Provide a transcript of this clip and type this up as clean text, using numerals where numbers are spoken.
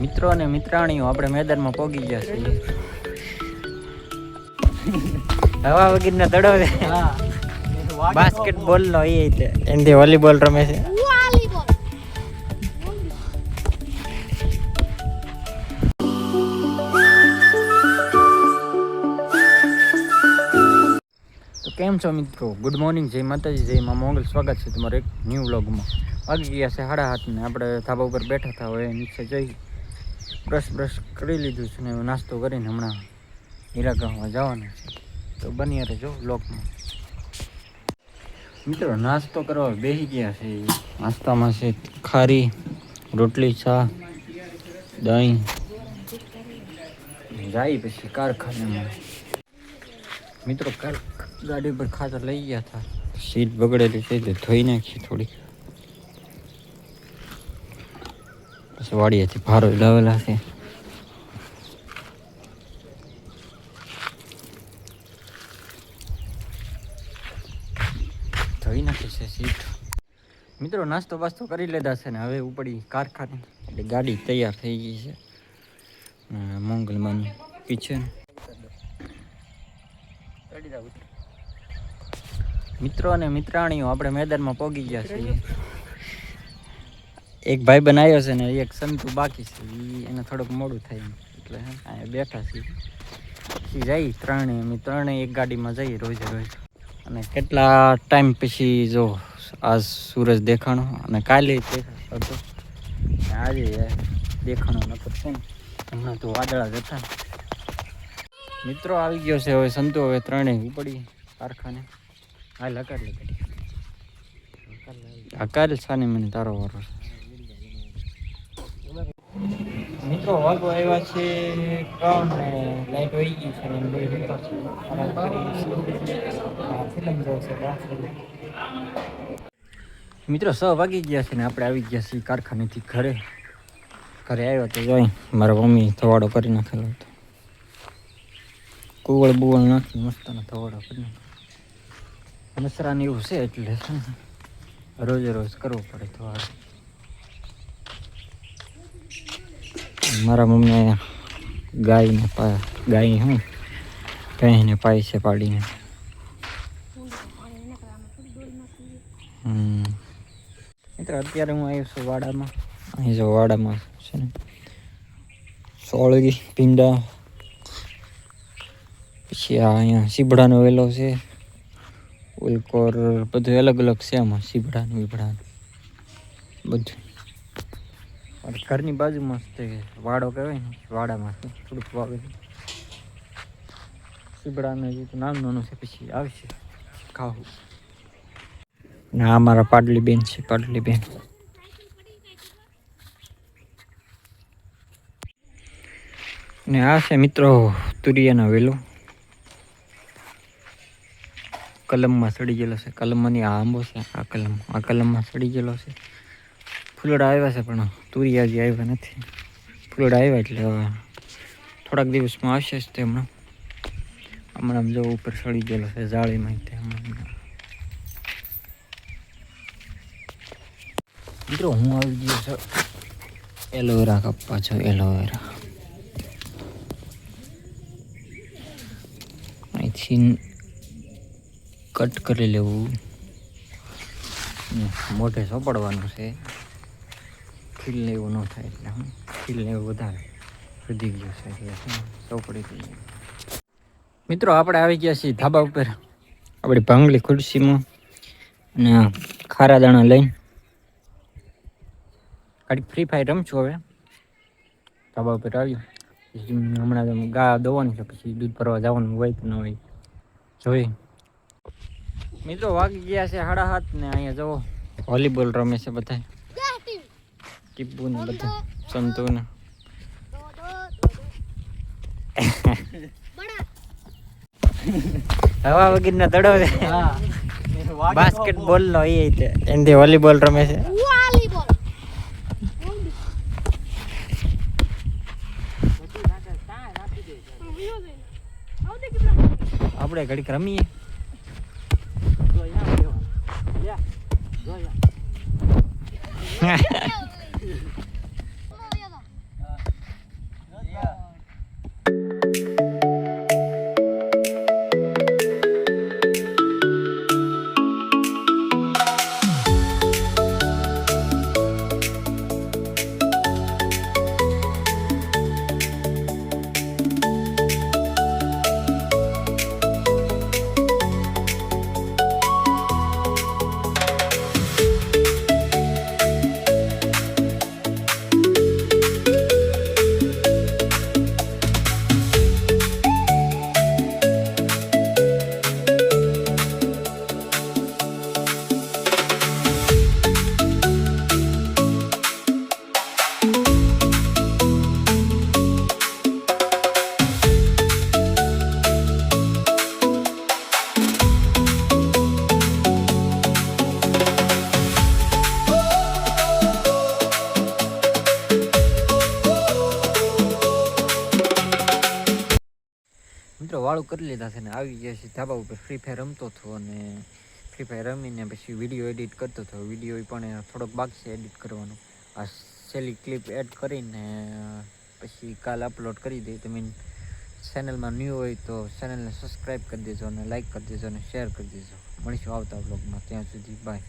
મિત્રો અને મિત્રાણીઓ આપણે મેદાનમાં પહોંચી ગયા છીએ. હવા વગરના દડો છે. બાસ્કેટબોલ નો એ છે એનથી વોલીબોલ રમે છે. તો કેમ છો મિત્રો? ગુડ મોર્નિંગ, જય માતાજી, જય મા મોગલ. સ્વાગત છે તમારે એક ન્યૂ વ્લોગમાં. વાગી ગયા છે 7:30 ને આપણે ધાબા ઉપર બેઠા હતા. હવે નીચે જઈ બ્રશ કરી લીધું છે ને નાસ્તો કરીને હમણાં હીરાગામમાં જવાના છે. તો બની રહેજો વ્લોગમાં. મિત્રો નાસ્તો કરવા બેસી ગયા છે. નાસ્તામાં છે ખારી, રોટલી, ચા, દહીં. જાય પછી કારખાનામાં. મિત્રો કાલ ગાડી પર ખાતર લઈ ગયા હતા. સીટ બગડેલી છે તો ધોઈ નાખી થોડી. પછી વાડીએથી ભારો લાવેલા છે. ધોઈ નાખી છે સીટ. મિત્રો નાસ્તો બાસ્તો કરી લીધા છે ને હવે ઉપડી કારખાને. એટલે ગાડી તૈયાર થઈ ગઈ છે. મોંગલમાની પીછે મિત્રો અને મિત્રાણીઓ આપણે મેદાનમાં પહોંચી ગયા છીએ. એક ભાઈ બનાવ્યો છે ને એક સંતુ બાકી છે. એને થોડુંક મોડું થાય એટલે અહીંયા બેઠા છીએ. પછી જઈ ત્રણે એક ગાડીમાં જઈએ રોજે રોજ. અને કેટલા ટાઈમ પછી જો આજ સૂરજ દેખાણો અને કાલે હતો આજે દેખાણો નતો છે ને. હમણાં તો વાદળા જ હતા. મિત્રો આવી ગયો છે હવે સંતો. હવે ત્રણેય ઉપડી કારખાને. હાલ હકાલ છાને મને તારો વારો. મિત્રો વાગો આવ્યા છે 3 ને લાઈટ વહી ગઈ છે. મિત્રો 6 વાગી ગયા છે ને આપણે આવી ગયા છીએ કારખાનેથી ઘરે આવ્યો તો જોઈ મારા મમ્મી થવાડો કરી નાખેલો હતો. કુવળ બુવળ નાખી મસ્તનો થવાડો કરી નાખ્યો. મસરાને એવું છે એટલે રોજે રોજ કરવો પડે થવાડો. મારા મમ્મી ગાયને પાય છે પાડીને. મિત્રો અત્યારે હું આવ્યો છું વાડામાં. અહીં જો વાડામાં છે ને સોળગી ભીંડા, પછી આ અહીંયા સીભડાનો વેલો છે, ઉલકોર બધું અલગ અલગ છે આમાં. સીભડાનું બીભડાનું બધું ઘરની બાજુમાં તે વાડો કહેવાય ને વાડામાં થોડુંક વાવેલું. સીભડાનું જે નામ નાનું છે. પછી આવશે ખાવું. ને આ મારા પાડલી બેન છે. પાડલી બેન ને આ છે મિત્રો તુરિયાનો વેલો. કલમમાં સડી ગયેલો છે. કલમમાંની આ આંબો છે. આ કલમમાં સડી ગયેલો છે. ફૂલડા આવ્યા છે પણ તુરિયા હજી આવ્યા નથી. ફૂલડા આવ્યા એટલે થોડાક દિવસમાં આવશે જ તે. હમણાં જો ઉપર સડી ગયેલો છે જાળીમાં. મિત્રો હું આવી ગયો છું એલોવેરા કાપવા છો. એલોવેરા અહીંથી કટ કરી લેવું. મોઢે સોંપડવાનું છે. ખીલને એવું ન થાય એટલે ખીલને એવું વધારે વધી ગયું છે એટલે સોંપડી દઈએ. મિત્રો આપણે આવી ગયા છીએ ધાબા ઉપર આપણી ભાંગલી ખુરશીમાં. અને ખારા દાણા લઈને ઘડીક ફ્રી ફાયર રમશું. હવે ધાબા ઉપર આવ્યું. હમણાં ગા દોવાની છે. પછી દૂધ ભરવા જવાનું હોય કે ન હોય જોઈ. મિત્રો વાગી ગયા છે 7:30 ને અહીંયા જવો વોલીબોલ રમે છે બધા. ટીપુ ને બધા સંતો ને. હવા વગરના દડો છે. બાસ્કેટબોલ નો એ છે એનથી વોલીબોલ રમે છે. આપણે ઘડીક રમીએ. મિત્રો વાળું કરી લીધા છે ને આવી ગયા છે ધાબા ઉપર ફ્રી ફાયર રમતો હતો અને ફ્રી ફાયર રમીને પછી વિડીયો એડિટ કરતો હતો વિડીયો પણ થોડોક બાકી છે એડિટ કરવાનો આ છેલ્લી ક્લિપ એડ કરીને પછી કાલ અપલોડ કરી દઈ તમે ચેનલમાં ન્યૂ હોય તો ચેનલને સબસ્ક્રાઈબ કરી દેજો અને લાઈક કરી દેજો અને શેર કરી દેજો મળીશું આવતા બ્લોગમાં ત્યાં સુધી બાય